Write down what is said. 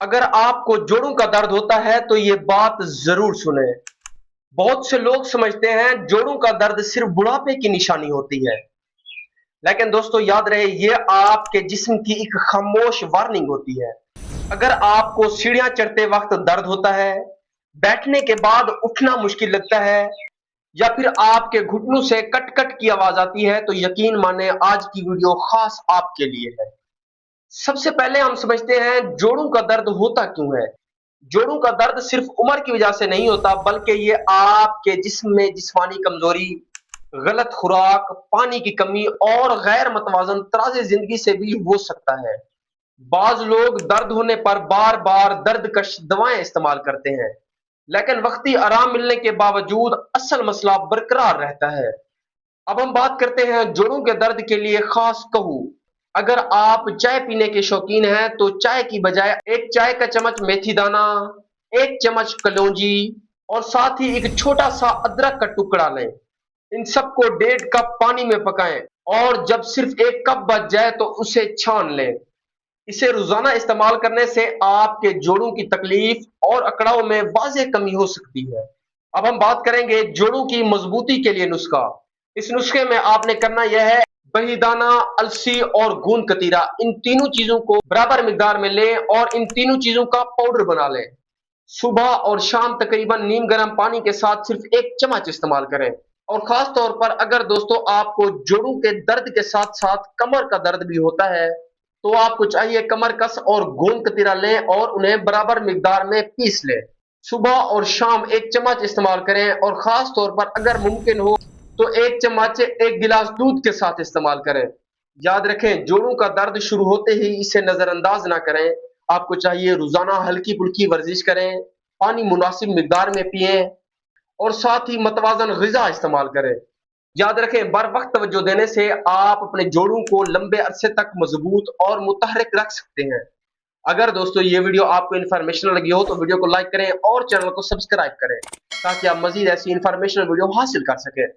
اگر آپ کو جوڑوں کا درد ہوتا ہے تو یہ بات ضرور سنیں۔ بہت سے لوگ سمجھتے ہیں جوڑوں کا درد صرف بڑھاپے کی نشانی ہوتی ہے، لیکن دوستو یاد رہے یہ آپ کے جسم کی ایک خاموش وارننگ ہوتی ہے۔ اگر آپ کو سیڑھیاں چڑھتے وقت درد ہوتا ہے، بیٹھنے کے بعد اٹھنا مشکل لگتا ہے، یا پھر آپ کے گھٹنوں سے کٹ کٹ کی آواز آتی ہے، تو یقین مانیں آج کی ویڈیو خاص آپ کے لیے ہے۔ سب سے پہلے ہم سمجھتے ہیں جوڑوں کا درد ہوتا کیوں ہے۔ جوڑوں کا درد صرف عمر کی وجہ سے نہیں ہوتا، بلکہ یہ آپ کے جسم میں جسمانی کمزوری، غلط خوراک، پانی کی کمی اور غیر متوازن طرز زندگی سے بھی ہو سکتا ہے۔ بعض لوگ درد ہونے پر بار بار درد کش دوائیں استعمال کرتے ہیں، لیکن وقتی آرام ملنے کے باوجود اصل مسئلہ برقرار رہتا ہے۔ اب ہم بات کرتے ہیں جوڑوں کے درد کے لیے خاص کہو۔ اگر آپ چائے پینے کے شوقین ہیں تو چائے کی بجائے ایک چائے کا چمچ میتھی دانہ، ایک چمچ کلونجی اور ساتھ ہی ایک چھوٹا سا ادرک کا ٹکڑا لیں۔ ان سب کو 1.5 کپ پانی میں پکائیں اور جب صرف 1 کپ بچ جائے تو اسے چھان لیں۔ اسے روزانہ استعمال کرنے سے آپ کے جوڑوں کی تکلیف اور اکڑاؤ میں واضح کمی ہو سکتی ہے۔ اب ہم بات کریں گے جوڑوں کی مضبوطی کے لیے نسخہ۔ اس نسخے میں آپ نے کرنا یہ ہے، بہی دانہ، السی اور گوند کتیرا، ان تینوں چیزوں کو برابر مقدار میں لیں اور ان تینوں چیزوں کا پاؤڈر بنا لیں۔ صبح اور شام تقریباً نیم گرم پانی کے ساتھ صرف 1 چمچ استعمال کریں۔ اور خاص طور پر اگر دوستو آپ کو جوڑوں کے درد کے ساتھ ساتھ کمر کا درد بھی ہوتا ہے تو آپ کو چاہیے کمر کس اور گوند کتیرا لیں اور انہیں برابر مقدار میں پیس لیں۔ صبح اور شام 1 چمچ استعمال کریں اور خاص طور پر اگر ممکن ہو تو 1 چمچ 1 گلاس دودھ کے ساتھ استعمال کریں۔ یاد رکھیں جوڑوں کا درد شروع ہوتے ہی اسے نظر انداز نہ کریں۔ آپ کو چاہیے روزانہ ہلکی پھلکی ورزش کریں، پانی مناسب مقدار میں پئیں اور ساتھ ہی متوازن غذا استعمال کریں۔ یاد رکھیں بر وقت توجہ دینے سے آپ اپنے جوڑوں کو لمبے عرصے تک مضبوط اور متحرک رکھ سکتے ہیں۔ اگر دوستو یہ ویڈیو آپ کو انفارمیشنل لگی ہو تو ویڈیو کو لائک کریں اور چینل کو سبسکرائب کریں تاکہ آپ مزید ایسی انفارمیشنل ویڈیو حاصل کر سکیں۔